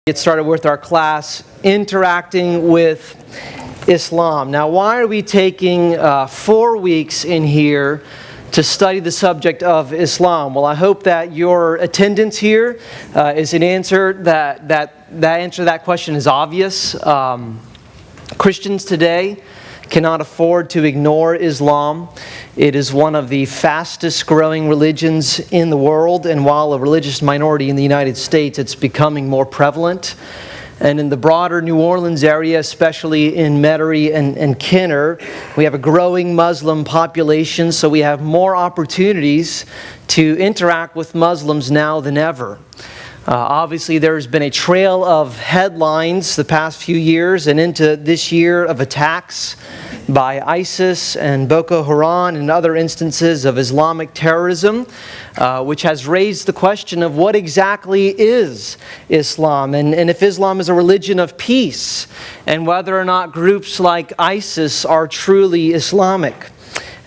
Get started with our class, Interacting with Islam. Now, why are we taking 4 weeks in here to study the subject of Islam? Well, I hope that your attendance here is an answer that answer to that question is obvious. Christians today cannot afford to ignore Islam. It is one of the fastest growing religions in the world, and while a religious minority in the United States, it's becoming more prevalent. And in the broader New Orleans area, especially in Metairie and Kenner, we have a growing Muslim population, so we have more opportunities to interact with Muslims now than ever. Obviously, there's been a trail of headlines the past few years and into this year of attacks by ISIS and Boko Haram and other instances of Islamic terrorism, which has raised the question of what exactly is Islam, and if Islam is a religion of peace, and whether or not groups like ISIS are truly Islamic.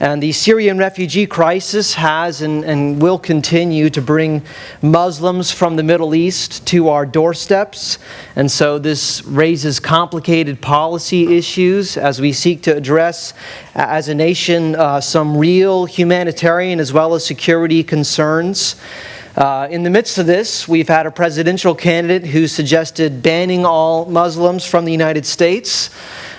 And the Syrian refugee crisis has and will continue to bring Muslims from the Middle East to our doorsteps. And so this raises complicated policy issues as we seek to address, as a nation, some real humanitarian as well as security concerns. In the midst of this, we've had a presidential candidate who suggested banning all Muslims from the United States.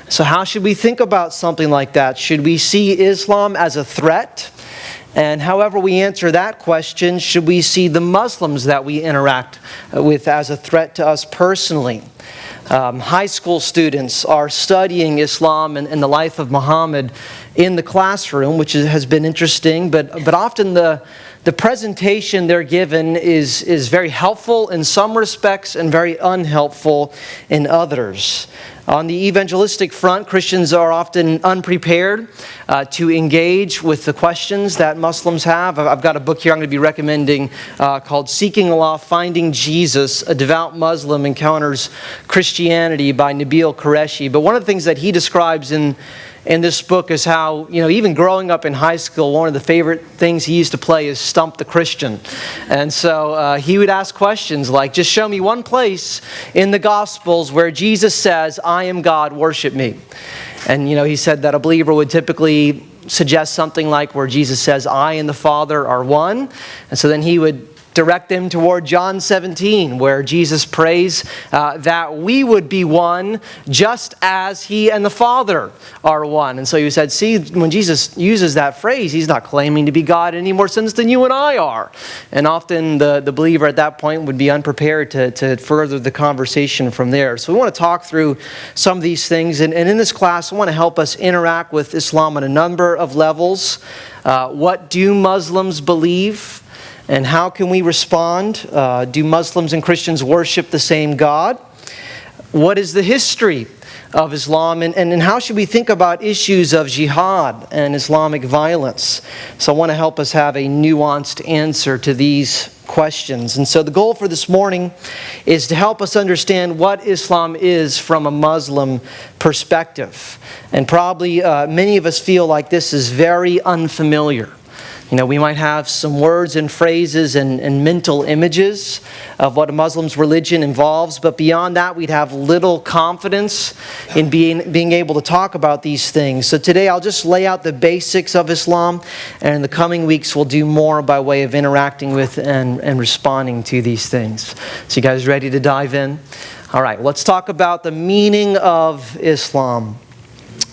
So how should we think about something like that? Should we see Islam as a threat? And however we answer that question, should we see the Muslims that we interact with as a threat to us personally? High school students are studying Islam and the life of Muhammad in the classroom, which has been interesting, but often the presentation they're given is very helpful in some respects and very unhelpful in others. On the evangelistic front, Christians are often unprepared to engage with the questions that Muslims have. I've got a book here I'm going to be recommending called Seeking Allah, Finding Jesus, A Devout Muslim Encounters Christianity by Nabil Qureshi. But one of the things that he describes in this book is how, even growing up in high school, one of the favorite things he used to play is Stump the Christian. And so he would ask questions like, just show me one place in the Gospels where Jesus says, I am God, worship me. And, he said that a believer would typically suggest something like where Jesus says, I and the Father are one. And so then he would direct them toward John 17, where Jesus prays that we would be one just as He and the Father are one. And so you said, see, when Jesus uses that phrase, He's not claiming to be God in any more sense than you and I are. And often the believer at that point would be unprepared to further the conversation from there. So we want to talk through some of these things. And in this class, I want to help us interact with Islam on a number of levels. What do Muslims believe? And how can we respond? Do Muslims and Christians worship the same God? What is the history of Islam? And how should we think about issues of jihad and Islamic violence? So I want to help us have a nuanced answer to these questions. And so the goal for this morning is to help us understand what Islam is from a Muslim perspective. And probably many of us feel like this is very unfamiliar. We might have some words and phrases and mental images of what a Muslim's religion involves, but beyond that, we'd have little confidence in being able to talk about these things. So today, I'll just lay out the basics of Islam, and in the coming weeks, we'll do more by way of interacting with and responding to these things. So you guys ready to dive in? All right, let's talk about the meaning of Islam.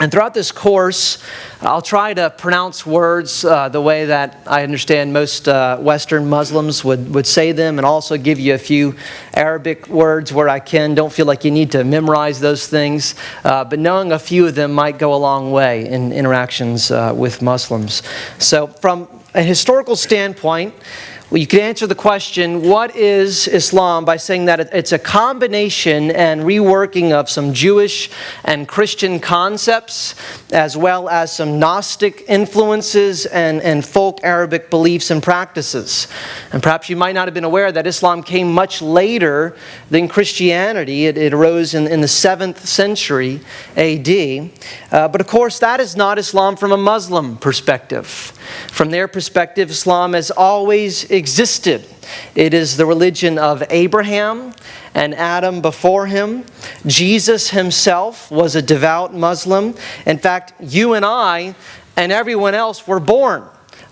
And throughout this course, I'll try to pronounce words the way that I understand most Western Muslims would say them, and also give you a few Arabic words where I can. Don't feel like you need to memorize those things, but knowing a few of them might go a long way in interactions with Muslims. So from a historical standpoint, you can answer the question, what is Islam, by saying that it's a combination and reworking of some Jewish and Christian concepts, as well as some Gnostic influences and folk Arabic beliefs and practices. And perhaps you might not have been aware that Islam came much later than Christianity. It arose in the 7th century A.D. But of course, that is not Islam from a Muslim perspective. From their perspective, Islam has always existed. It is the religion of Abraham and Adam before him. Jesus himself was a devout Muslim. In fact, you and I and everyone else were born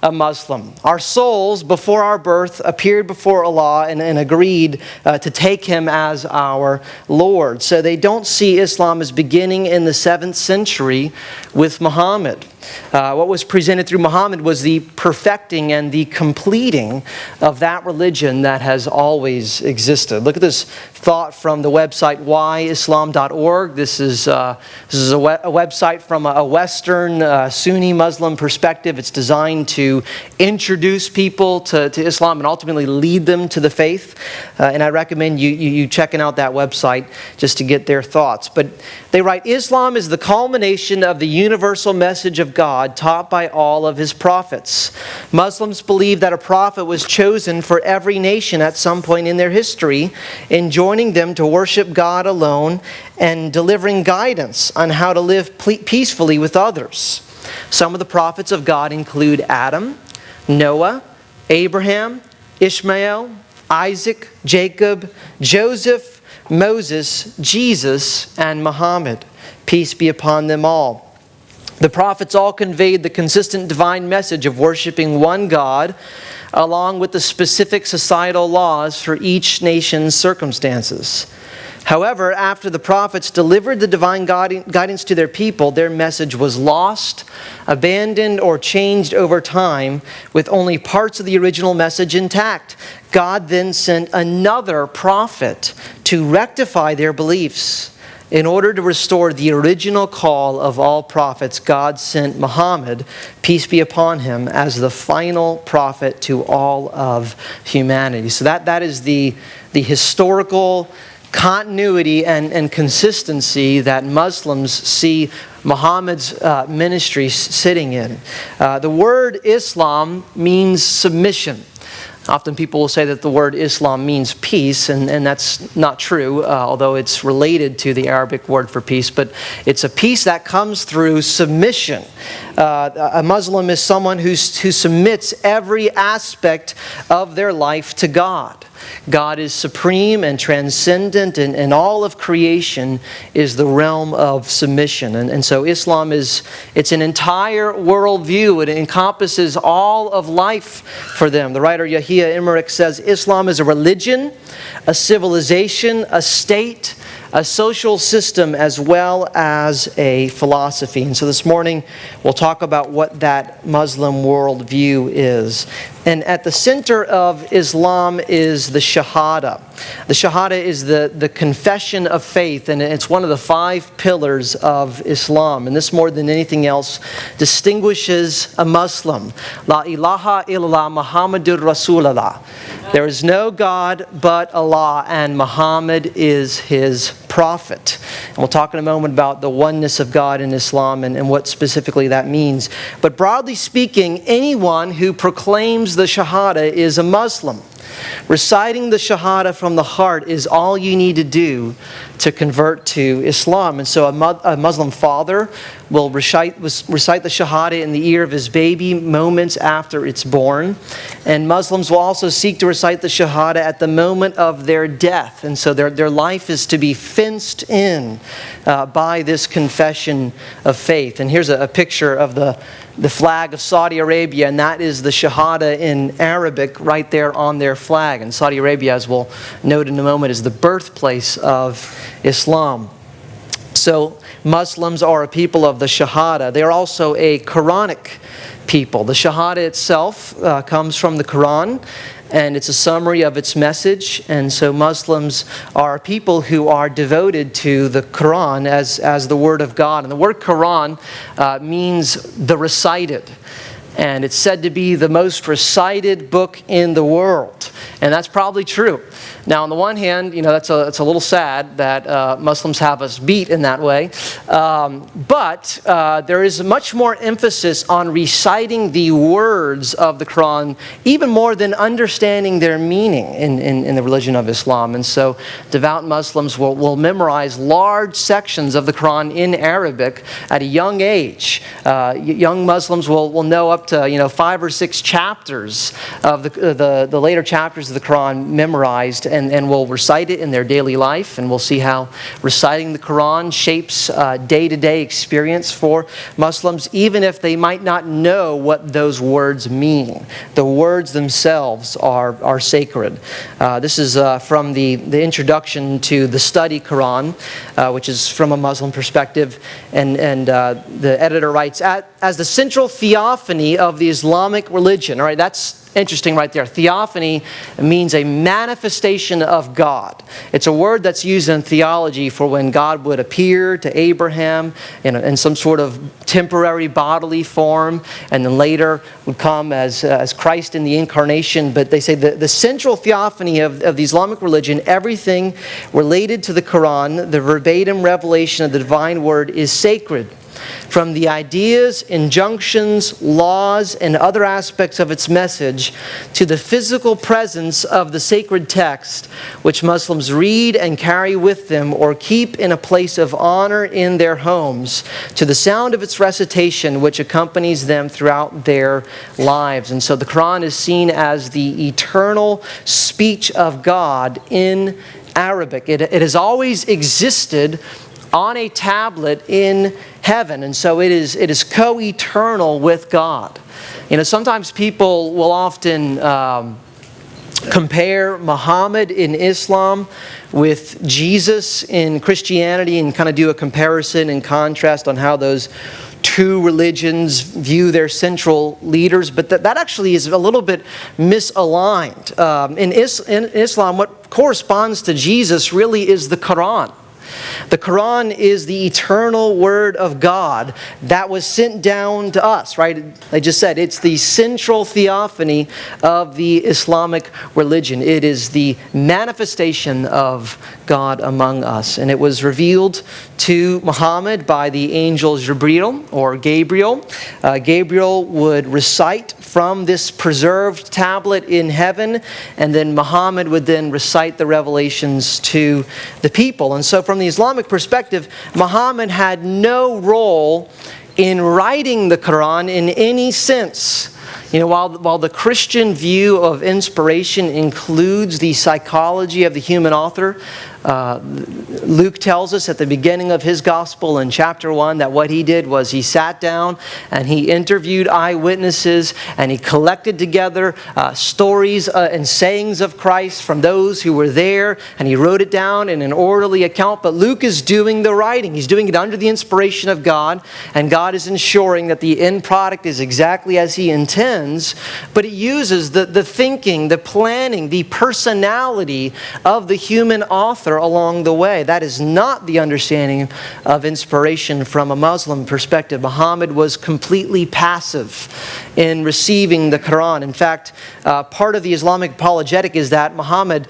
a Muslim. Our souls, before our birth, appeared before Allah and agreed to take Him as our Lord. So they don't see Islam as beginning in the 7th century with Muhammad. What was presented through Muhammad was the perfecting and the completing of that religion that has always existed. Look at this thought from the website whyislam.org. This is a website from a Western Sunni Muslim perspective. It's designed to introduce people to Islam and ultimately lead them to the faith. And I recommend you checking out that website just to get their thoughts. But they write, Islam is the culmination of the universal message of God taught by all of His prophets. Muslims believe that a prophet was chosen for every nation at some point in their history, enjoining them to worship God alone and delivering guidance on how to live peacefully with others. Some of the prophets of God include Adam, Noah, Abraham, Ishmael, Isaac, Jacob, Joseph, Moses, Jesus, and Muhammad. Peace be upon them all. The prophets all conveyed the consistent divine message of worshiping one God, along with the specific societal laws for each nation's circumstances. However, after the prophets delivered the divine guidance to their people, their message was lost, abandoned, or changed over time, with only parts of the original message intact. God then sent another prophet to rectify their beliefs. In order to restore the original call of all prophets, God sent Muhammad, peace be upon him, as the final prophet to all of humanity. So that is the historical continuity and consistency that Muslims see Muhammad's ministry sitting in. The word Islam means submission. Often people will say that the word Islam means peace, and that's not true, although it's related to the Arabic word for peace. But it's a peace that comes through submission. A Muslim is someone who submits every aspect of their life to God. God is supreme and transcendent, and all of creation is the realm of submission. And so Islam it's an entire worldview. It encompasses all of life for them. The writer Yahya Emmerich says, Islam is a religion, a civilization, a state, a social system, as well as a philosophy. And so this morning we'll talk about what that Muslim worldview is. And at the center of Islam is the Shahada. The Shahada is the confession of faith, and it's one of the 5 pillars of Islam. And this, more than anything else, distinguishes a Muslim. La ilaha illallah Muhammadur Rasulullah. There is no God but Allah, and Muhammad is His prophet. And we'll talk in a moment about the oneness of God in Islam and what specifically that means. But broadly speaking, anyone who proclaims the Shahada is a Muslim. Reciting the Shahada from the heart is all you need to do to convert to Islam. And so a Muslim father will recite the Shahada in the ear of his baby moments after it's born. And Muslims will also seek to recite the Shahada at the moment of their death. And so their life is to be fenced in by this confession of faith. And here's a picture of the flag of Saudi Arabia, and that is the Shahada in Arabic right there on their flag. And Saudi Arabia, as we'll note in a moment, is the birthplace of Islam. So Muslims are a people of the Shahada. They are also a Quranic people. The Shahada itself comes from the Quran, and it's a summary of its message. And so Muslims are people who are devoted to the Quran as the Word of God. And the word Quran means the recited. And it's said to be the most recited book in the world. And that's probably true. Now, on the one hand, that's a little sad that Muslims have us beat in that way. But there is much more emphasis on reciting the words of the Quran, even more than understanding their meaning in the religion of Islam. And so devout Muslims will memorize large sections of the Quran in Arabic at a young age. Young Muslims will know up to 5 or 6 chapters of the later chapters of the Quran memorized, and will recite it in their daily life. And we'll see how reciting the Quran shapes day-to-day experience for Muslims, even if they might not know what those words mean. The words themselves are sacred. This is from the introduction to the study Quran, which is from a Muslim perspective. And the editor writes, as the central theophany of the Islamic religion. All right, that's interesting right there. Theophany means a manifestation of God. It's a word that's used in theology for when God would appear to Abraham in some sort of temporary bodily form, and then later would come as Christ in the incarnation. But they say the central theophany of the Islamic religion, everything related to the Quran, the verbatim revelation of the divine word, is sacred. From the ideas, injunctions, laws, and other aspects of its message to the physical presence of the sacred text, which Muslims read and carry with them or keep in a place of honor in their homes, to the sound of its recitation, which accompanies them throughout their lives. And so the Quran is seen as the eternal speech of God in Arabic. It has always existed on a tablet in heaven, and so it is co-eternal with God. Sometimes people will often compare Muhammad in Islam with Jesus in Christianity, and kind of do a comparison and contrast on how those two religions view their central leaders, but that actually is a little bit misaligned. In Islam, what corresponds to Jesus really is the Quran. The Quran is the eternal word of God that was sent down to us, right? I just said it's the central theophany of the Islamic religion. It is the manifestation of God among us. And it was revealed to Muhammad by the angel Jibril, or Gabriel. Gabriel would recite from this preserved tablet in heaven, and then Muhammad would then recite the revelations to the people. And so from the Islamic perspective, Muhammad had no role in writing the Quran in any sense. While the Christian view of inspiration includes the psychology of the human author, Luke tells us at the beginning of his gospel in chapter 1 that what he did was he sat down and he interviewed eyewitnesses, and he collected together stories and sayings of Christ from those who were there, and he wrote it down in an orderly account. But Luke is doing the writing. He's doing it under the inspiration of God, and God is ensuring that the end product is exactly as he intends, but it uses the thinking, the planning, the personality of the human author along the way. That is not the understanding of inspiration from a Muslim perspective. Muhammad was completely passive in receiving the Quran. In fact, part of the Islamic apologetic is that Muhammad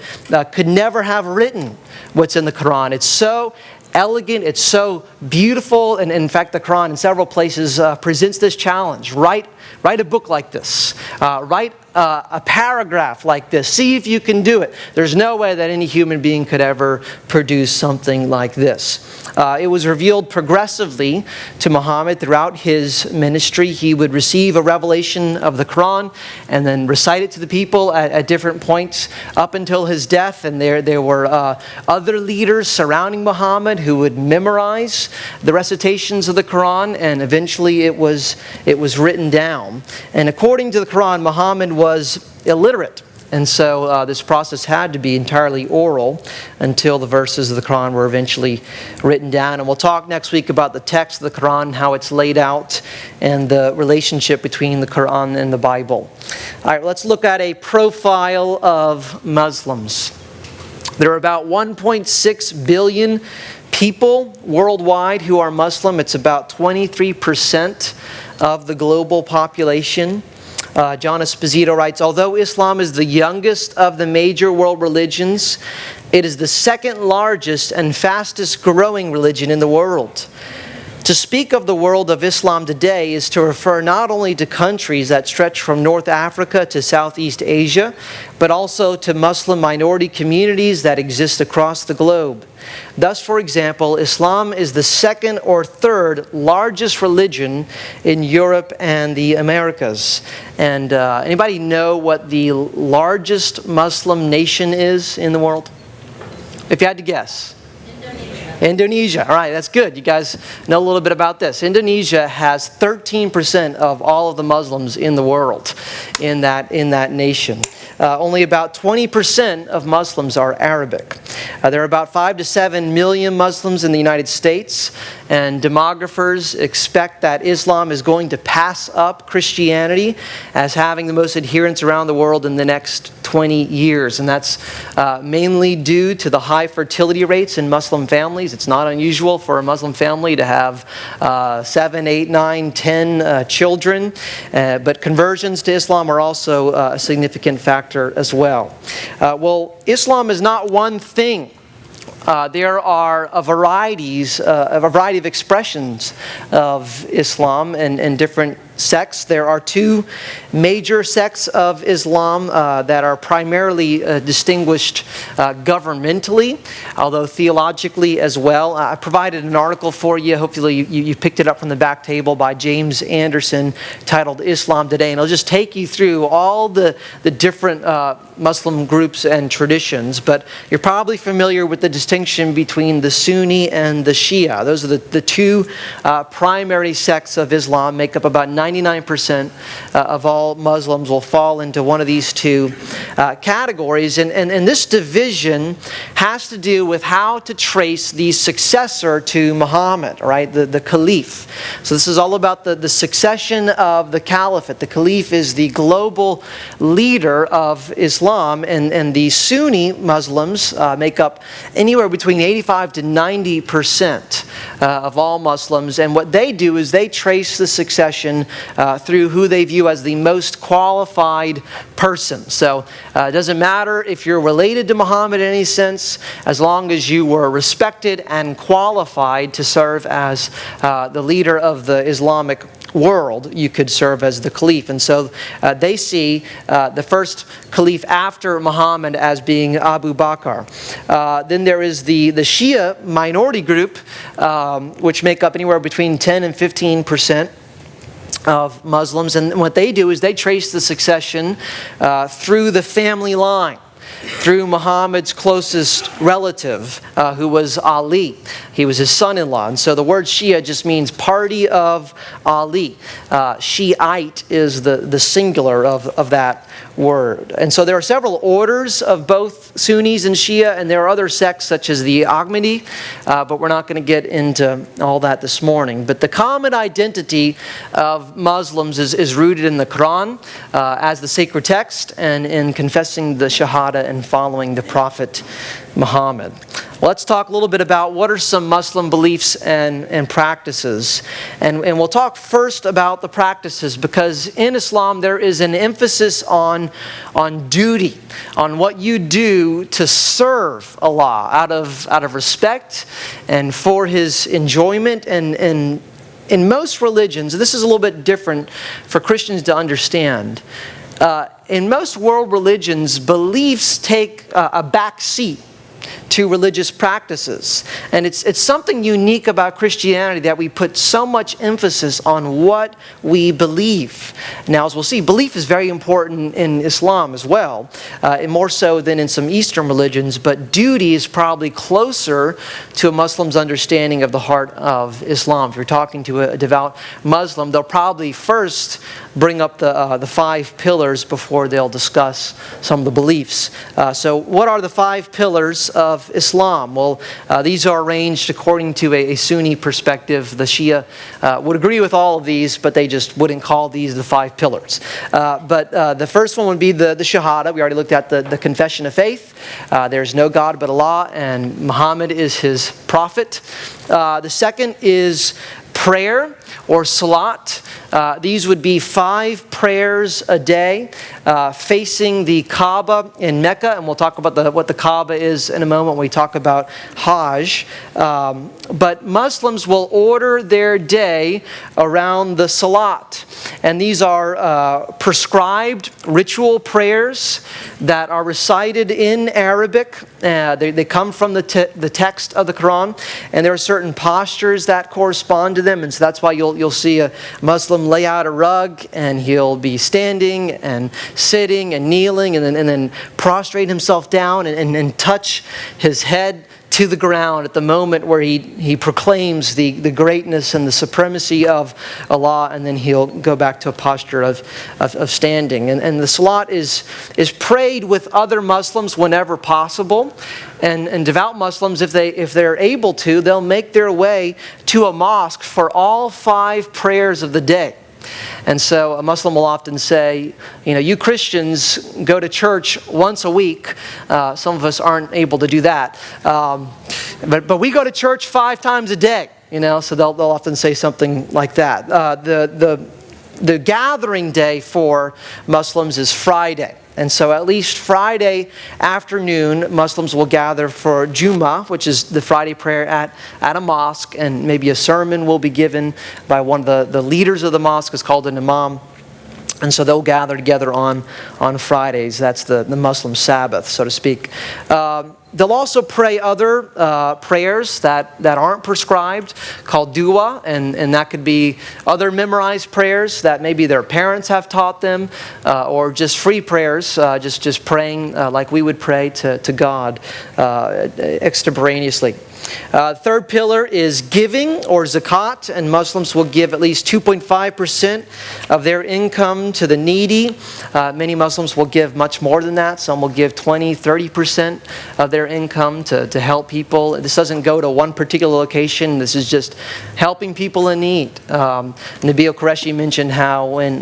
could never have written what's in the Quran. It's so elegant, it's so beautiful, and in fact the Quran in several places presents this challenge. Write a book like this. Write a paragraph like this. See if you can do it. There's no way that any human being could ever produce something like this. It was revealed progressively to Muhammad throughout his ministry. He would receive a revelation of the Quran and then recite it to the people at different points up until his death. And there were other leaders surrounding Muhammad who would memorize the recitations of the Quran, and eventually it was written down. And according to the Quran, Muhammad was illiterate. And so this process had to be entirely oral until the verses of the Quran were eventually written down. And we'll talk next week about the text of the Quran, how it's laid out, and the relationship between the Quran and the Bible. All right, let's look at a profile of Muslims. There are about 1.6 billion people worldwide who are Muslim. It's about 23% of the global population. John Esposito writes, although Islam is the youngest of the major world religions, it is the second largest and fastest growing religion in the world. To speak of the world of Islam today is to refer not only to countries that stretch from North Africa to Southeast Asia, but also to Muslim minority communities that exist across the globe. Thus, for example, Islam is the second or third largest religion in Europe and the Americas. And anybody know what the largest Muslim nation is in the world? If you had to guess. Indonesia. All right, that's good. You guys know a little bit about this. Indonesia has 13% of all of the Muslims in the world in that nation. Only about 20% of Muslims are Arabic. There are about 5 to 7 million Muslims in the United States, and demographers expect that Islam is going to pass up Christianity as having the most adherents around the world in the next 20 years. And that's mainly due to the high fertility rates in Muslim families. It's not unusual for a Muslim family to have 7, 8, 9, 10 children. But conversions to Islam are also a significant factor as well. Well, Islam is not one thing. There are a variety of expressions of Islam and different sects. There are two major sects of Islam that are primarily distinguished governmentally, although theologically as well. I provided an article for you. Hopefully you picked it up from the back table by James Anderson titled Islam Today. And I'll just take you through all the different Muslim groups and traditions. But you're probably familiar with the distinction between the Sunni and the Shia. Those are the two primary sects of Islam, make up about 99% of all Muslims will fall into one of these two categories. And this division has to do with how to trace the successor to Muhammad, right? The caliph. So this is all about the succession of the caliphate. The caliph is the global leader of Islam, and the Sunni Muslims make up anywhere between 85 to 90% of all Muslims. And what they do is they trace the succession through who they view as the most qualified person. So it doesn't matter if you're related to Muhammad in any sense, as long as you were respected and qualified to serve as the leader of the Islamic world, you could serve as the caliph. And so they see the first caliph after Muhammad as being Abu Bakr. Then there is the Shia minority group, which make up anywhere between 10 and 15% of Muslims. And what they do is they trace the succession through the family line, through Muhammad's closest relative, who was Ali. He was his son-in-law. And so the word Shia just means party of Ali. Shiite is the singular of that word. And so there are several orders of both Sunnis and Shia, and there are other sects such as the Ahmadi, but we're not going to get into all that this morning. But the common identity of Muslims is rooted in the Quran as the sacred text, and in confessing the Shahada and following the Prophet Muhammad. Let's talk a little bit about what are some Muslim beliefs and practices. And we'll talk first about the practices, because in Islam there is an emphasis on duty, on what you do to serve Allah out of respect and for His enjoyment. And in most religions, this is a little bit different for Christians to understand. In most world religions, beliefs take a back seat to religious practices. And it's something unique about Christianity that we put so much emphasis on what we believe. Now, as we'll see, belief is very important in Islam as well, and more so than in some Eastern religions, but duty is probably closer to a Muslim's understanding of the heart of Islam. If you're talking to a devout Muslim, they'll probably first bring up the 5 pillars before they'll discuss some of the beliefs. So what are the 5 pillars of Islam? Well, these are arranged according to a Sunni perspective. The Shia would agree with all of these, but they just wouldn't call these the 5 pillars. But the first one would be the Shahada. We already looked at the confession of faith. There's no God but Allah, and Muhammad is his prophet. The second is prayer. or salat. These would be 5 prayers a day facing the Kaaba in Mecca, and we'll talk about what the Kaaba is in a moment when we talk about Hajj. But Muslims will order their day around the salat, and these are prescribed ritual prayers that are recited in Arabic. They come from the text of the Quran, and there are certain postures that correspond to them, and so that's why you'll see a Muslim lay out a rug, and he'll be standing and sitting and kneeling, and then prostrate himself down and touch his head to the ground at the moment where he proclaims the greatness and the supremacy of Allah, and then he'll go back to a posture of standing. And the salat is prayed with other Muslims whenever possible. And devout Muslims, if they're able to, they'll make their way to a mosque for all 5 prayers of the day. And so a Muslim will often say, you Christians go to church once a week. Some of us aren't able to do that. But we go to church 5 times a day, so they'll often say something like that. The gathering day for Muslims is Friday. And so at least Friday afternoon, Muslims will gather for Jummah, which is the Friday prayer at a mosque, and maybe a sermon will be given by one of the leaders of the mosque. It's called an imam. And so they'll gather together on Fridays. That's the Muslim Sabbath, so to speak. They'll also pray other prayers that aren't prescribed, called dua, and that could be other memorized prayers that maybe their parents have taught them, or just free prayers, just praying like we would pray to God extemporaneously. Third pillar is giving, or zakat, and Muslims will give at least 2.5% of their income to the needy. Many Muslims will give much more than that. Some will give 20-30% of their income to help people. This doesn't go to one particular location. This is just helping people in need. Nabil Qureshi mentioned how when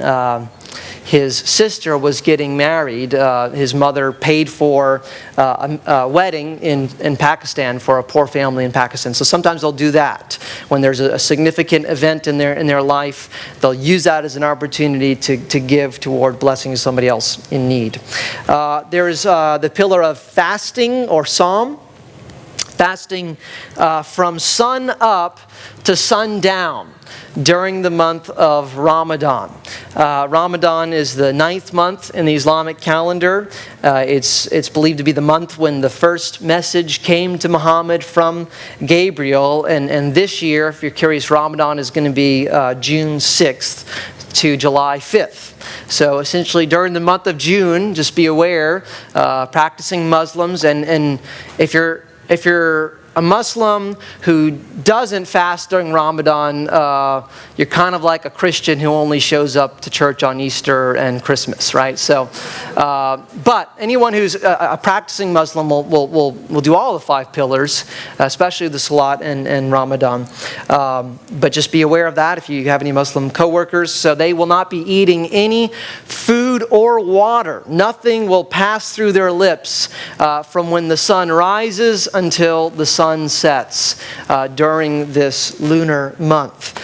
his sister was getting married, his mother paid for a wedding in Pakistan for a poor family in Pakistan. So sometimes they'll do that. When there's a significant event in their life, they'll use that as an opportunity to give toward blessing somebody else in need. There's the pillar of fasting or psalm. Fasting from sun up to sundown during the month of Ramadan. Ramadan is the 9th month in the Islamic calendar. It's believed to be the month when the first message came to Muhammad from Gabriel. And this year, if you're curious, Ramadan is going to be June 6th to July 5th. So essentially during the month of June, just be aware, practicing Muslims, and if you're a Muslim who doesn't fast during Ramadan, you're kind of like a Christian who only shows up to church on Easter and Christmas, right? So, but anyone who's a practicing Muslim will do all the 5 pillars, especially the Salat and Ramadan. But just be aware of that if you have any Muslim coworkers. So they will not be eating any food or water. Nothing will pass through their lips from when the sun rises until the sun sets during this lunar month.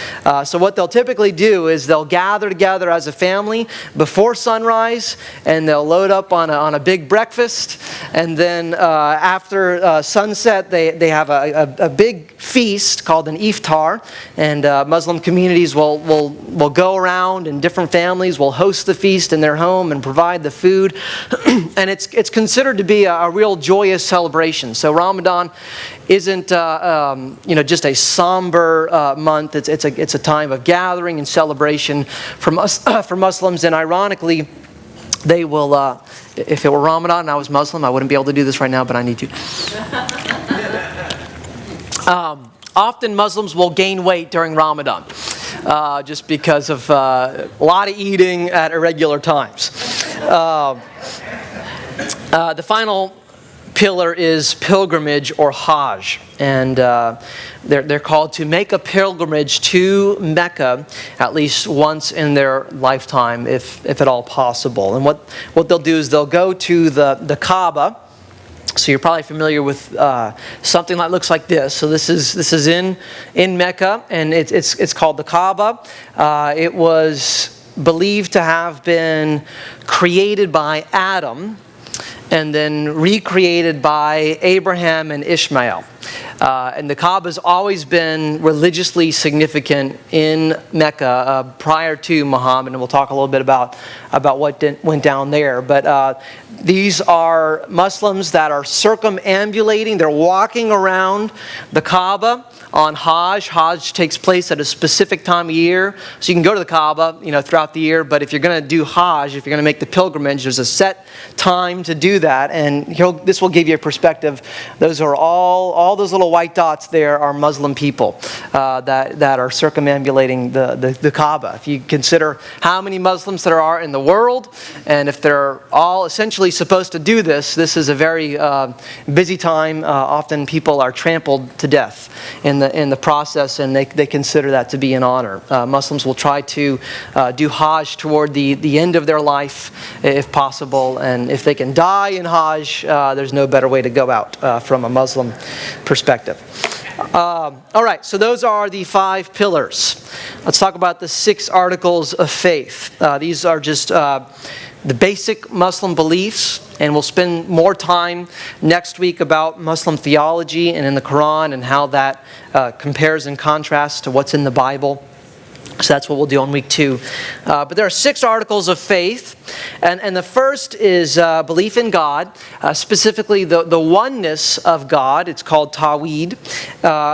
So what they'll typically do is they'll gather together as a family before sunrise, and they'll load up on a big breakfast, and then after sunset they have a big feast called an iftar, and Muslim communities will go around, and different families will host the feast in their home and provide the food. And it's considered to be a real joyous celebration. So Ramadan isn't just a somber month. It's a time of gathering and celebration for Muslims. And ironically, they will. If it were Ramadan and I was Muslim, I wouldn't be able to do this right now, but I need to. Often Muslims will gain weight during Ramadan, just because of a lot of eating at irregular times. The final pillar is pilgrimage or Hajj, and they're called to make a pilgrimage to Mecca at least once in their lifetime, if at all possible. And what they'll do is they'll go to the Kaaba, So you're probably familiar with something that looks like this. So this is in Mecca, and it's called the Kaaba. It was believed to have been created by Adam and then recreated by Abraham and Ishmael. And the Kaaba has always been religiously significant in Mecca prior to Muhammad, and we'll talk a little bit about what went down there. But these are Muslims that are circumambulating. They're walking around the Kaaba on Hajj. Hajj takes place at a specific time of year, so you can go to the Kaaba, throughout the year. But if you're going to do Hajj, if you're going to make the pilgrimage, there's a set time to do that. And this will give you a perspective. Those are all those little white dots there are Muslim people that are circumambulating the Kaaba. If you consider how many Muslims there are in the world, and if they're all essentially supposed to do this is a very busy time. Often people are trampled to death in the process, and they consider that to be an honor. Muslims will try to do Hajj toward the end of their life, if possible, and if they can die in Hajj, there's no better way to go out from a Muslim perspective. All right, so those are the 5 pillars. Let's talk about the 6 articles of faith. These are just the basic Muslim beliefs, and we'll spend more time next week about Muslim theology and in the Quran and how that compares and contrasts to what's in the Bible. So that's what we'll do on week 2. But there are 6 articles of faith. And the first is belief in God, specifically the oneness of God. It's called Tawhid.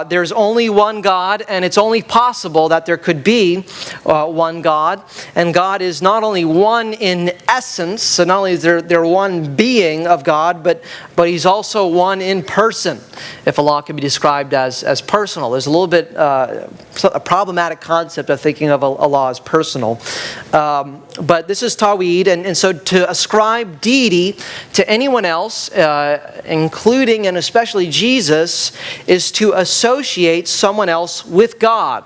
There's only one God, and it's only possible that there could be one God. And God is not only one in essence, so not only is there one being of God, but He's also one in person, if Allah can be described as personal. There's a little bit a problematic concept of thinking of Allah as personal. But this is Tawhid, and so to ascribe deity to anyone else, including and especially Jesus, is to associate someone else with God.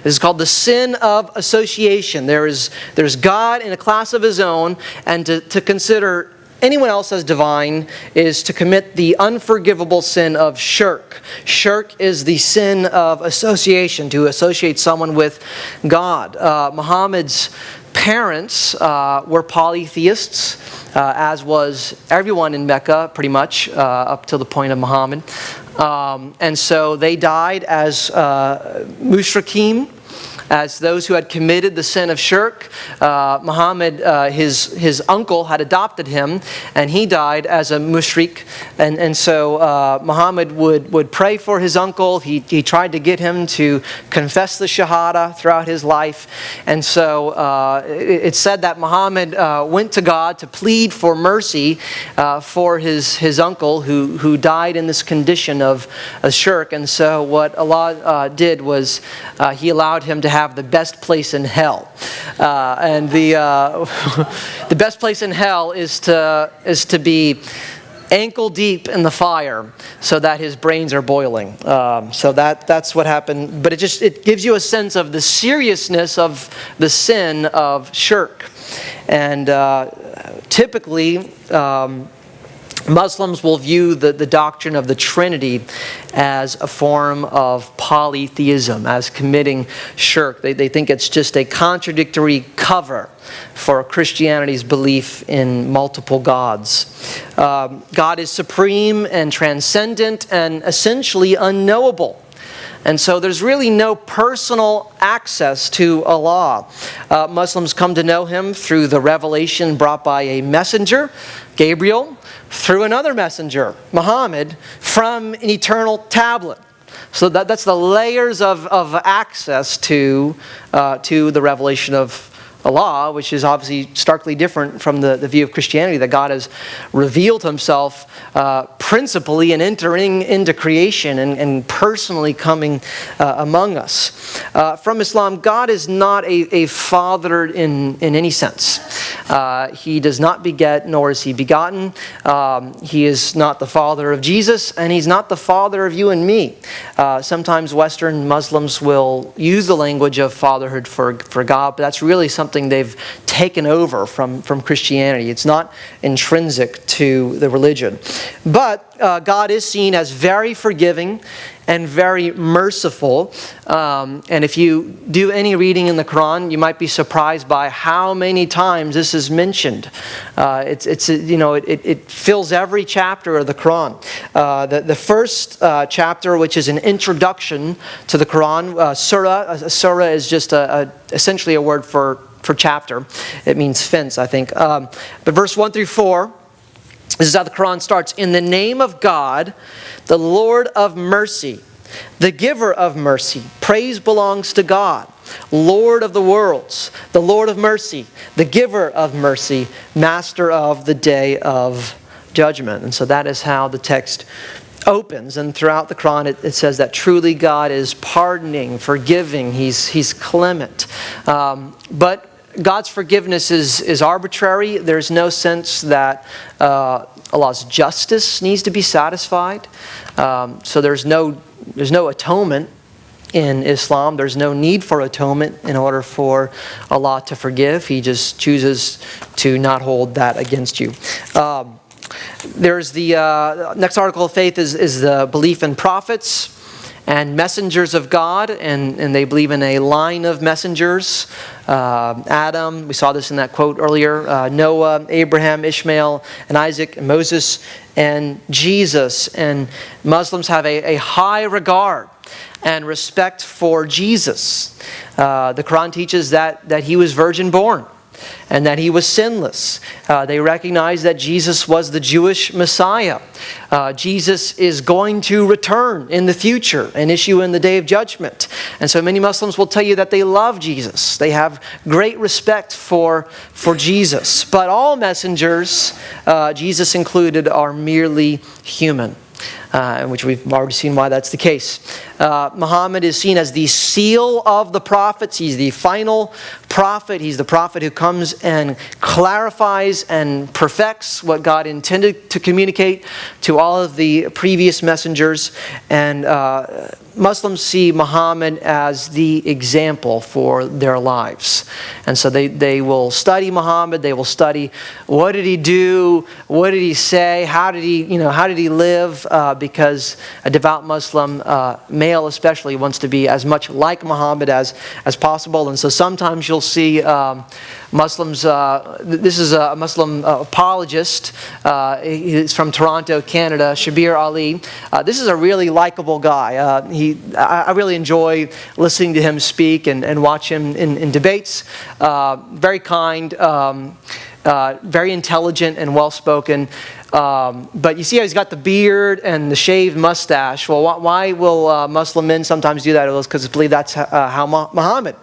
This is called the sin of association. There's God in a class of His own, and to consider anyone else as divine is to commit the unforgivable sin of shirk. Shirk is the sin of association, to associate someone with God. Muhammad's parents were polytheists, as was everyone in Mecca, pretty much, up to the point of Muhammad. And so they died as mushrikeen, as those who had committed the sin of shirk. Muhammad, his uncle, had adopted him, and he died as a mushrik. And so Muhammad would pray for his uncle. He tried to get him to confess the Shahada throughout his life. And so it's said that Muhammad went to God to plead for mercy for his uncle who died in this condition of shirk. And so what Allah did was He allowed him to have the best place in hell, and the best place in hell is to be ankle deep in the fire, so that his brains are boiling. So that's what happened. But it gives you a sense of the seriousness of the sin of shirk, and typically. Muslims will view the doctrine of the Trinity as a form of polytheism, as committing shirk. They think it's just a contradictory cover for Christianity's belief in multiple gods. God is supreme and transcendent and essentially unknowable. And so there's really no personal access to Allah. Muslims come to know Him through the revelation brought by a messenger, Gabriel, through another messenger, Muhammad, from an eternal tablet. So that's the layers of access to the revelation of Allah, which is obviously starkly different from the view of Christianity, that God has revealed Himself principally in entering into creation and personally coming among us. From Islam, God is not a father in any sense. He does not beget, nor is He begotten. He is not the father of Jesus, and He's not the father of you and me. Sometimes Western Muslims will use the language of fatherhood for God, but that's really something something they've taken over from Christianity. It's not intrinsic to the religion. But God is seen as very forgiving and very merciful. And if you do any reading in the Quran, you might be surprised by how many times this is mentioned. It fills every chapter of the Quran. The first chapter, which is an introduction to the Quran, surah is just essentially a word for chapter. It means fence, I think. But verse 1 through 4, this is how the Quran starts. In the name of God, the Lord of mercy, the giver of mercy. Praise belongs to God, Lord of the worlds, the Lord of mercy, the giver of mercy, master of the day of judgment. And so that is how the text opens. And throughout the Quran it says that truly God is pardoning, forgiving, He's clement. But God's forgiveness is arbitrary. There's no sense that Allah's justice needs to be satisfied. So there's no atonement in Islam. There's no need for atonement in order for Allah to forgive. He just chooses to not hold that against you. There's the next article of faith is the belief in prophets and messengers of God, and they believe in a line of messengers. Adam, we saw this in that quote earlier, Noah, Abraham, Ishmael, and Isaac, and Moses, and Jesus. And Muslims have a high regard and respect for Jesus. The Quran teaches that He was virgin born and that He was sinless. They recognize that Jesus was the Jewish Messiah. Jesus is going to return in the future and issue in the day of judgment. And so many Muslims will tell you that they love Jesus. They have great respect for Jesus. But all messengers, Jesus included, are merely human. Which we've already seen why that's the case. Muhammad is seen as the seal of the prophets. He's the final prophet. He's the prophet who comes and clarifies and perfects what God intended to communicate to all of the previous messengers. And Muslims see Muhammad as the example for their lives. And so they will study Muhammad. They will study what did he do, what did he say, how did he live, because a devout Muslim, male especially, wants to be as much like Muhammad as possible. And so sometimes you'll see Muslims, this is a Muslim apologist, he's from Toronto, Canada, Shabir Ali. This is a really likable guy. I really enjoy listening to him speak and watch him in debates. Very kind, very intelligent and well-spoken. But you see how he's got the beard and the shaved mustache. Well, why will Muslim men sometimes do that? Well, it's because they believe that's how Muhammad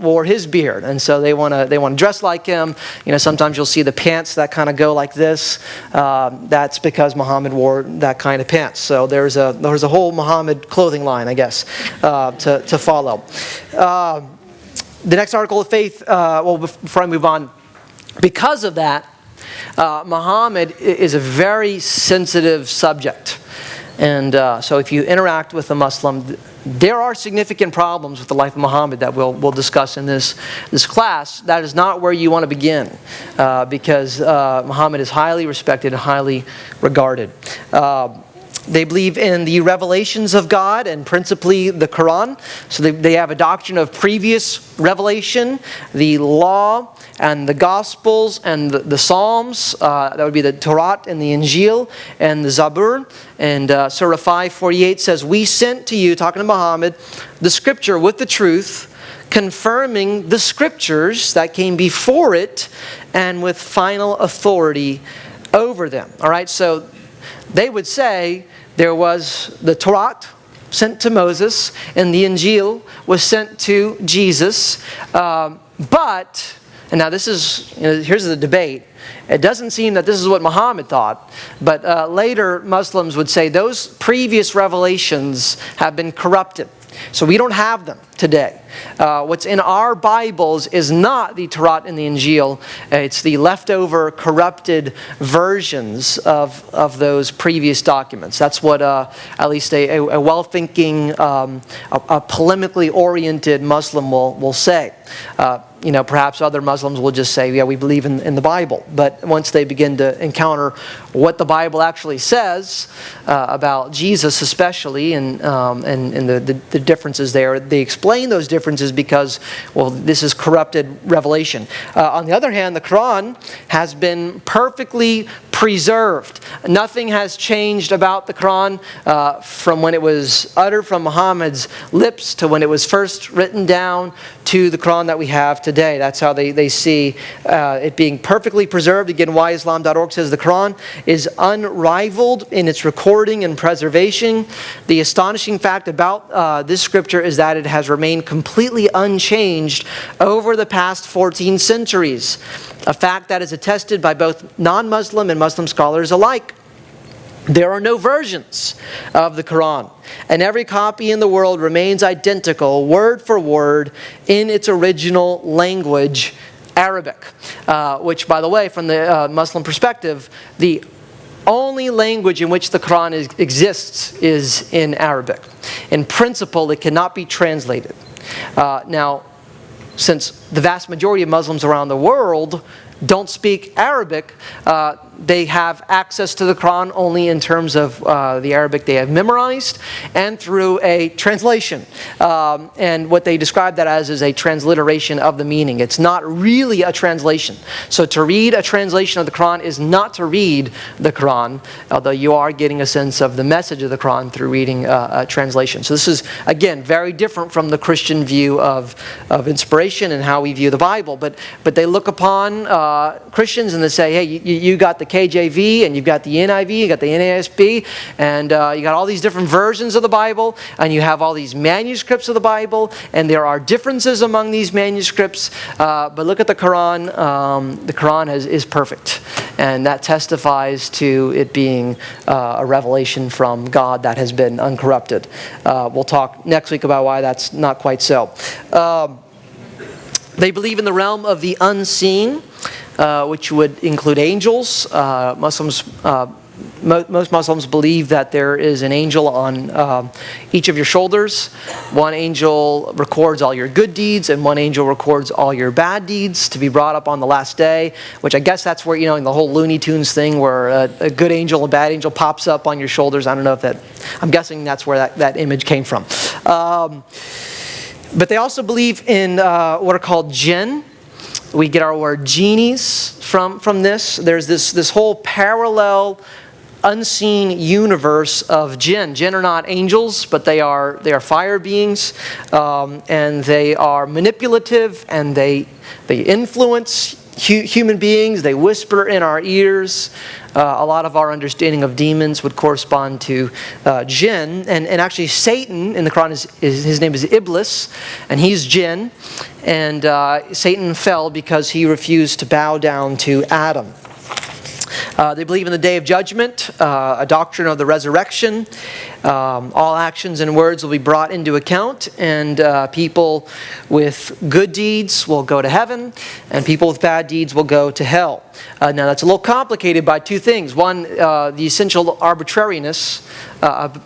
wore his beard, and so they want to dress like him. Sometimes you'll see the pants that kind of go like this. That's because Muhammad wore that kind of pants. So there's a whole Muhammad clothing line, I guess, to follow. The next article of faith. Before I move on, because of that, Muhammad is a very sensitive subject. And so if you interact with a Muslim, there are significant problems with the life of Muhammad that we'll discuss in this class. That is not where you want to begin, because Muhammad is highly respected and highly regarded. They believe in the revelations of God, and principally the Quran. So they have a doctrine of previous revelation, the law, and the Gospels, and the Psalms. That would be the Torah and the Injil, and the Zabur. And Surah 5:48 says, "We sent to you," talking to Muhammad, "the scripture with the truth, confirming the scriptures that came before it, and with final authority over them." All right, so they would say there was the Torah sent to Moses, and the Injil was sent to Jesus. And now this is, here's the debate. It doesn't seem that this is what Muhammad thought, but later Muslims would say those previous revelations have been corrupted. So we don't have them today. What's in our Bibles is not the Torah and the Injil. It's the leftover corrupted versions of those previous documents. That's what at least a well-thinking, a polemically oriented Muslim will say. perhaps other Muslims will just say, yeah, we believe in the Bible. But once they begin to encounter what the Bible actually says about Jesus especially, and the differences there, they explain those differences because, well, this is corrupted revelation. On the other hand, the Quran has been perfectly preserved. Nothing has changed about the Quran from when it was uttered from Muhammad's lips to when it was first written down to the Quran that we have today. That's how they see it being perfectly preserved. Again, whyislam.org says the Quran is unrivaled in its recording and preservation. The astonishing fact about this scripture is that it has remained completely unchanged over the past 14 centuries. A fact that is attested by both non-Muslim and Muslim scholars alike. There are no versions of the Quran, and every copy in the world remains identical, word for word, in its original language, Arabic. Which, by the way, from the Muslim perspective, the only language in which the Quran exists is in Arabic. In principle, it cannot be translated. Now, since the vast majority of Muslims around the world don't speak Arabic, they have access to the Quran only in terms of the Arabic they have memorized and through a translation. And what they describe that as is a transliteration of the meaning. It's not really a translation. So to read a translation of the Quran is not to read the Quran, although you are getting a sense of the message of the Quran through reading a translation. So this is, again, very different from the Christian view of inspiration and how we view the Bible. But they look upon Christians and they say, hey, you got the KJV, and you've got the NIV, you got the NASB, and you got all these different versions of the Bible, and you have all these manuscripts of the Bible, and there are differences among these manuscripts, but look at the Quran. The Quran is perfect, and that testifies to it being a revelation from God that has been uncorrupted. We'll talk next week about why that's not quite so. They believe in the realm of the unseen, which would include angels. Most Muslims believe that there is an angel on each of your shoulders. One angel records all your good deeds, and one angel records all your bad deeds to be brought up on the last day, which I guess that's where, in the whole Looney Tunes thing where a good angel, a bad angel pops up on your shoulders. I don't know if that, I'm guessing that's where that image came from. But they also believe in what are called jinn. We get our word genies from this. There's this whole parallel, unseen universe of jinn. Jinn are not angels, but they are fire beings, and they are manipulative, and they influence human beings. They whisper in our ears. A lot of our understanding of demons would correspond to jinn. And actually Satan in the Quran, his name is Iblis, and he's jinn. And Satan fell because he refused to bow down to Adam. They believe in the Day of Judgment, a doctrine of the resurrection. All actions and words will be brought into account, and people with good deeds will go to heaven, and people with bad deeds will go to hell. Now that's a little complicated by two things. One, the essential arbitrariness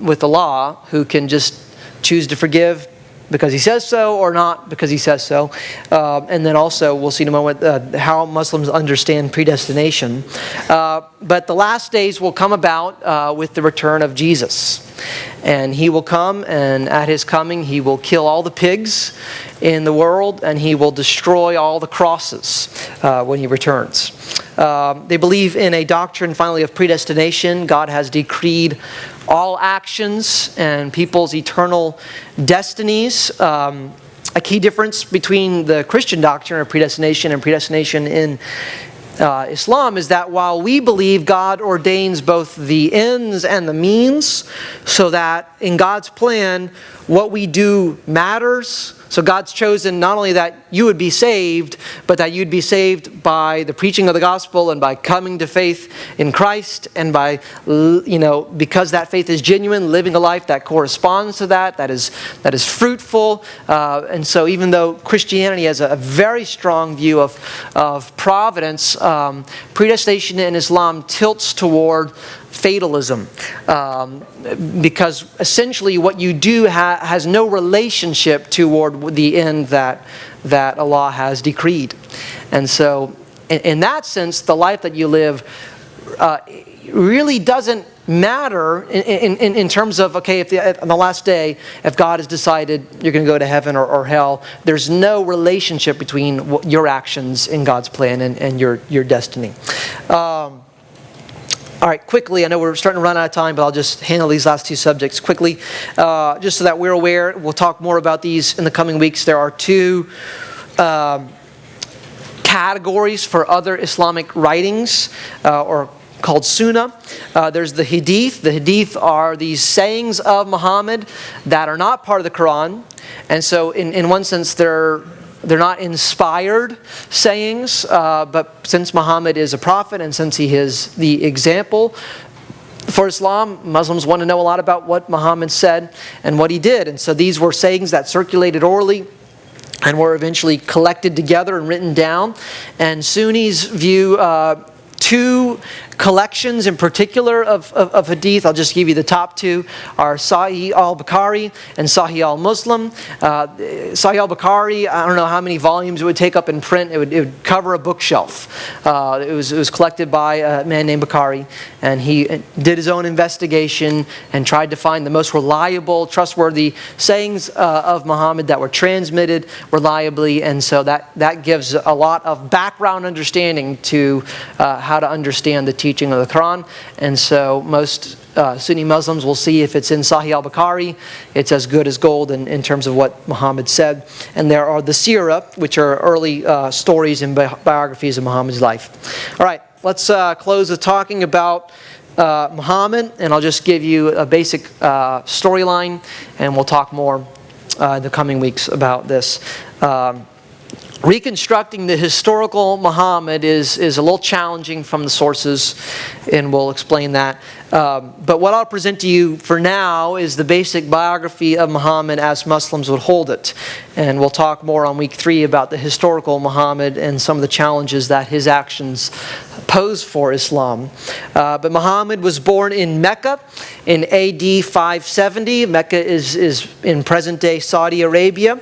with the law, who can just choose to forgive because he says so, or not because he says so. And then also, we'll see in a moment how Muslims understand predestination. But the last days will come about with the return of Jesus. And he will come, and at his coming, he will kill all the pigs in the world, and he will destroy all the crosses when he returns. They believe in a doctrine, finally, of predestination. God has decreed all actions and people's eternal destinies. A key difference between the Christian doctrine of predestination and predestination in Islam is that while we believe God ordains both the ends and the means, so that in God's plan, what we do matters. So God's chosen not only that you would be saved, but that you'd be saved by the preaching of the gospel and by coming to faith in Christ, and by, because that faith is genuine, living a life that corresponds to that is fruitful. And so even though Christianity has a very strong view of providence, predestination in Islam tilts toward fatalism, because essentially what you do has no relationship toward the end that Allah has decreed. And so in that sense, the life that you live really doesn't matter in terms of, okay, if on the last day, if God has decided you're going to go to heaven or hell, there's no relationship between your actions in God's plan and your destiny. All right, quickly, I know we're starting to run out of time, but I'll just handle these last two subjects quickly. Just so that we're aware, we'll talk more about these in the coming weeks. There are two categories for other Islamic writings, or called Sunnah. There's the Hadith. The Hadith are these sayings of Muhammad that are not part of the Quran. And so in one sense, they're not inspired sayings, but since Muhammad is a prophet and since he is the example for Islam, Muslims want to know a lot about what Muhammad said and what he did. And so these were sayings that circulated orally and were eventually collected together and written down. And Sunnis view two collections in particular of hadith. I'll just give you the top two, are Sahih al-Bukhari and Sahih al-Muslim. Sahih al-Bukhari, I don't know how many volumes it would take up in print. It would cover a bookshelf. It was collected by a man named Bukhari, and he did his own investigation and tried to find the most reliable, trustworthy sayings of Muhammad that were transmitted reliably, and so that gives a lot of background understanding to how to understand the teaching of the Quran. And so most Sunni Muslims will see if it's in Sahih al-Bukhari, it's as good as gold in terms of what Muhammad said. And there are the Sirah, which are early stories and biographies of Muhammad's life. All right, let's close with talking about Muhammad, and I'll just give you a basic storyline, and we'll talk more in the coming weeks about this. Reconstructing the historical Muhammad is a little challenging from the sources, and we'll explain that. But what I'll present to you for now is the basic biography of Muhammad as Muslims would hold it. And we'll talk more on week 3 about the historical Muhammad and some of the challenges that his actions pose for Islam. But Muhammad was born in Mecca in AD 570. Mecca is in present-day Saudi Arabia.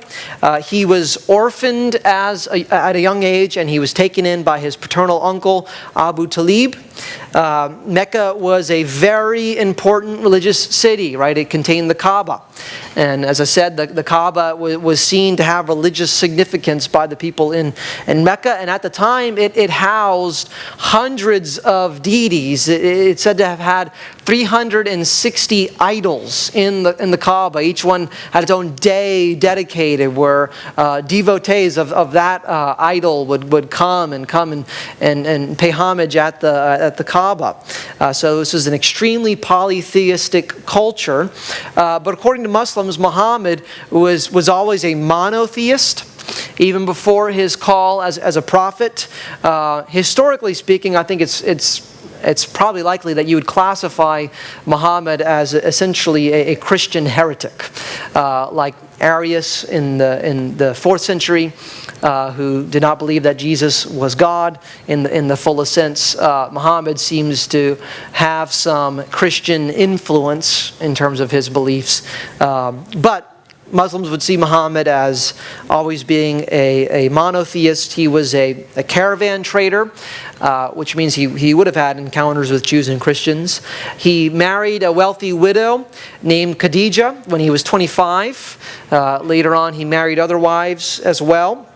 He was orphaned at a young age, and he was taken in by his paternal uncle, Abu Talib. Mecca was a very important religious city, right? It contained the Kaaba. And as I said, the Kaaba was seen to have religious significance by the people in Mecca. And at the time, it housed hundreds of deities. It's said to have had 360 idols in the Kaaba. Each one had its own day dedicated where devotees of that idol would come and pay homage at the Kaaba. So this was an extremely polytheistic culture. But according to Muslims, Muhammad was always a monotheist, even before his call as a prophet. Historically speaking, I think it's probably likely that you would classify Muhammad as essentially a Christian heretic, like Arius in the 4th century, who did not believe that Jesus was God in the fullest sense. Muhammad seems to have some Christian influence in terms of his beliefs, but Muslims would see Muhammad as always being a monotheist. He was a caravan trader, which means he would have had encounters with Jews and Christians. He married a wealthy widow named Khadija when he was 25. Later on, he married other wives as well.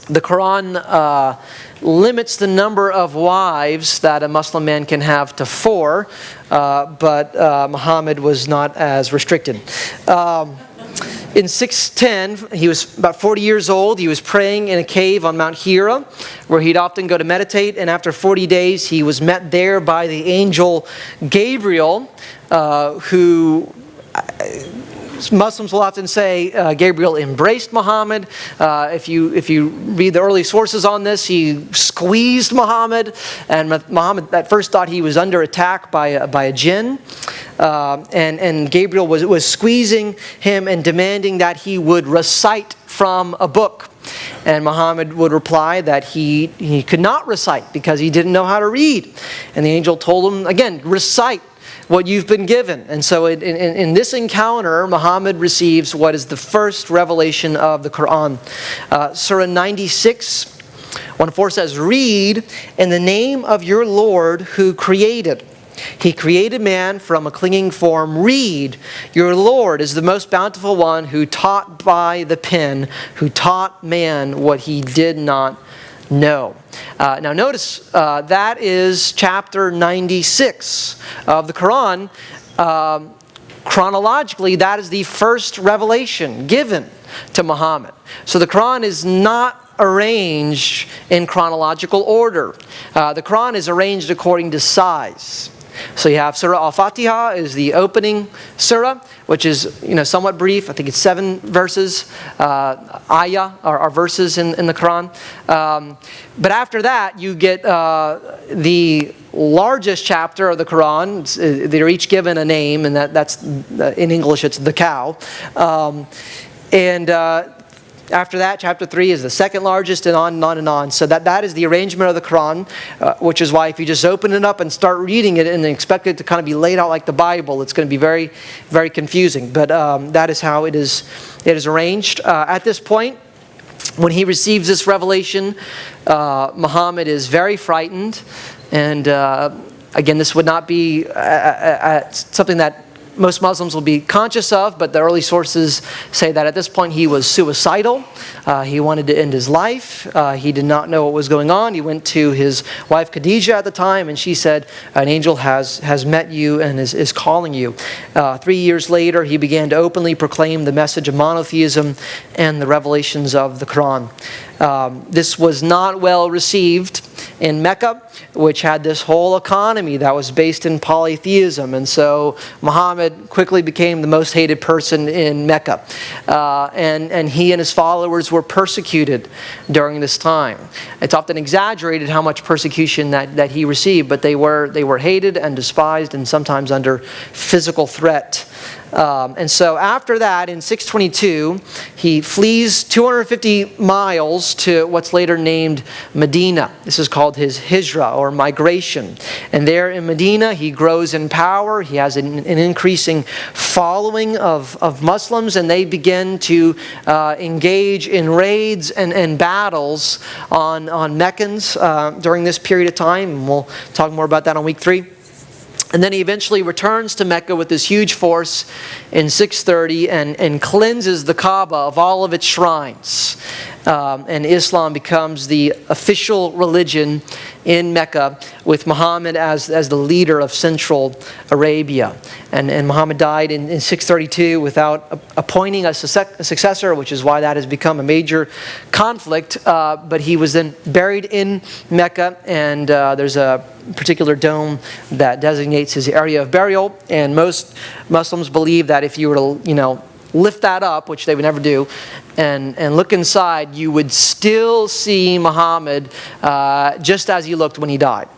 The Quran limits the number of wives that a Muslim man can have to 4, but Muhammad was not as restricted. In 610, he was about 40 years old. He was praying in a cave on Mount Hira, where he'd often go to meditate. And after 40 days, he was met there by the angel Gabriel, who Muslims will often say Gabriel embraced Muhammad. If you read the early sources on this, he squeezed Muhammad, and Muhammad at first thought he was under attack by a jinn. and Gabriel was squeezing him and demanding that he would recite from a book. And Muhammad would reply that he could not recite because he didn't know how to read. And the angel told him, again, recite what you've been given. And so in this encounter, Muhammad receives what is the first revelation of the Quran. Surah 96, 1-4 says, "Read in the name of your Lord who created. He created man from a clinging form. Read, your Lord is the most bountiful one who taught by the pen, who taught man what he did not know." Now notice that is chapter 96 of the Quran. Chronologically, that is the first revelation given to Muhammad. So the Quran is not arranged in chronological order. The Quran is arranged according to size. So you have Surah Al-Fatiha is the opening surah, which is somewhat brief. I think it's 7 verses. Ayah are verses in the Quran. But after that, you get the largest chapter of the Quran. They're each given a name, and that's in English it's the cow. After that, chapter 3 is the second largest, and on and on and on. So that is the arrangement of the Quran, which is why if you just open it up and start reading it and expect it to kind of be laid out like the Bible, it's going to be very, very confusing. But that is how it is arranged. At this point, when he receives this revelation, Muhammad is very frightened. And again, this would not be something that most Muslims will be conscious of, but the early sources say that at this point he was suicidal. He wanted to end his life. He did not know what was going on. He went to his wife Khadijah at the time, and she said, "An angel has met you and is calling you." 3 years later, he began to openly proclaim the message of monotheism and the revelations of the Quran. This was not well received in Mecca, which had this whole economy that was based in polytheism. And so Muhammad quickly became the most hated person in Mecca. And he and his followers were persecuted during this time. It's often exaggerated how much persecution that he received, but they were hated and despised and sometimes under physical threat. And so after that, in 622, he flees 250 miles to what's later named Medina. This is called his hijrah, or migration. And there in Medina, he grows in power. He has an increasing following of Muslims, and they begin to engage in raids and battles on Meccans during this period of time. And we'll talk more about that on week 3. And then he eventually returns to Mecca with this huge force in 630 and cleanses the Kaaba of all of its shrines. And Islam becomes the official religion in Mecca, with Muhammad as the leader of Central Arabia. And Muhammad died in 632 without appointing a successor, which is why that has become a major conflict. But he was then buried in Mecca, and there's a particular dome that designates his area of burial. And most Muslims believe that if you were to, lift that up, which they would never do, and look inside, you would still see Muhammad just as he looked when he died.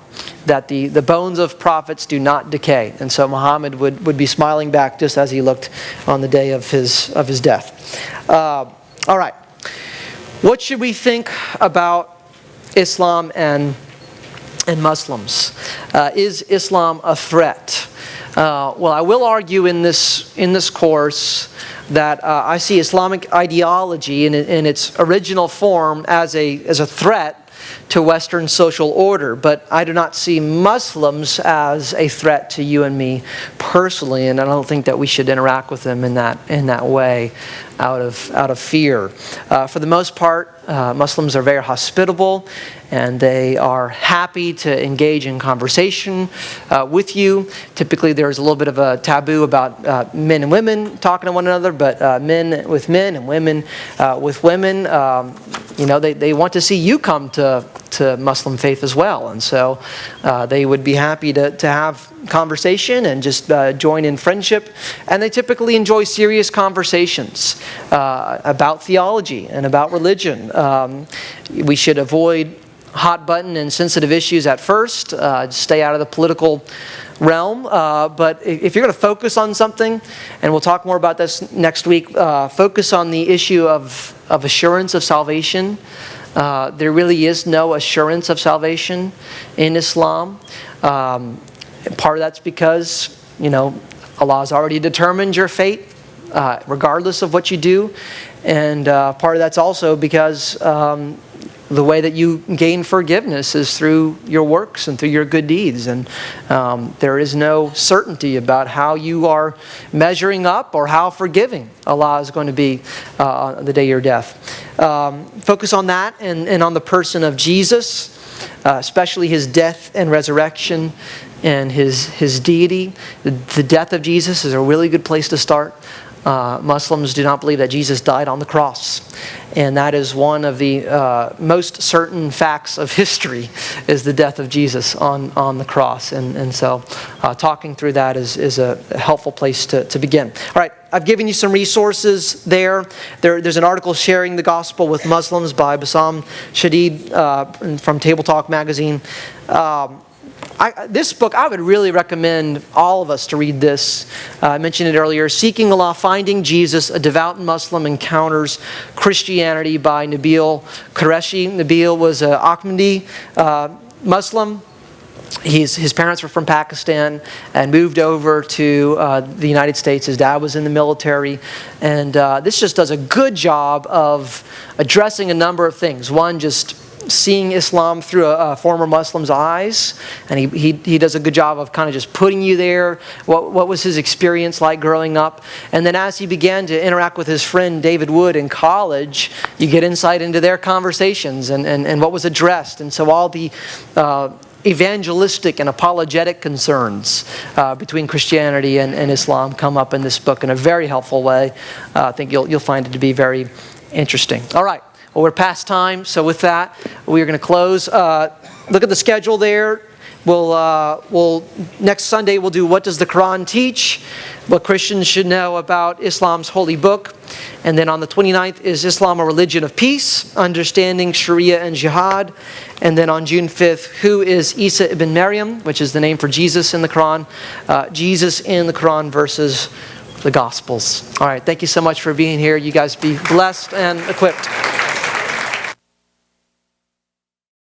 That the bones of prophets do not decay. And so Muhammad would be smiling back just as he looked on the day of his death. All right. What should we think about Islam and Muslims? Is Islam a threat? Well, I will argue in this course that I see Islamic ideology in its original form as a threat to Western social order, but I do not see Muslims as a threat to you and me personally, and I don't think that we should interact with them in that way out of fear. For the most part, Muslims are very hospitable, and they are happy to engage in conversation with you. Typically, there's a little bit of a taboo about men and women talking to one another, but men with men and women with women, they want to see you come to Muslim faith as well. And so they would be happy to have conversation and just join in friendship. And they typically enjoy serious conversations about theology and about religion. We should avoid hot button and sensitive issues at first. Stay out of the political realm. But if you're going to focus on something, and we'll talk more about this next week, focus on the issue of assurance of salvation. There really is no assurance of salvation in Islam. Part of that's because, Allah has already determined your fate, regardless of what you do. And part of that's also because the way that you gain forgiveness is through your works and through your good deeds. And there is no certainty about how you are measuring up or how forgiving Allah is going to be on the day of your death. Focus on that and on the person of Jesus, especially His death and resurrection and His deity. The death of Jesus is a really good place to start. Muslims do not believe that Jesus died on the cross. And that is one of the most certain facts of history, is the death of Jesus on the cross. And so talking through that is a helpful place to begin. All right, I've given you some resources there. There's an article, Sharing the Gospel with Muslims, by Bassam Shadid from Table Talk magazine. This book, I would really recommend all of us to read this. I mentioned it earlier. Seeking Allah, Finding Jesus, A Devout Muslim Encounters Christianity, by Nabil Qureshi. Nabil was an Ahmadi Muslim. His parents were from Pakistan and moved over to the United States. His dad was in the military. And this just does a good job of addressing a number of things. One, just seeing Islam through a former Muslim's eyes, and he does a good job of kind of just putting you there. What was his experience like growing up? And then as he began to interact with his friend David Wood in college, you get insight into their conversations and what was addressed. And so all the evangelistic and apologetic concerns between Christianity and Islam come up in this book in a very helpful way. I think you'll find it to be very interesting. All right. Well, we're past time, so with that, we're going to close. Look at the schedule there. We'll next Sunday we'll do What Does the Quran Teach? What Christians should know about Islam's holy book. And then on the 29th is Islam a Religion of Peace? Understanding Sharia and Jihad. And then on June 5th, who is Isa ibn Maryam, which is the name for Jesus in the Quran? Jesus in the Quran versus the Gospels. All right, thank you so much for being here. You guys be blessed and equipped.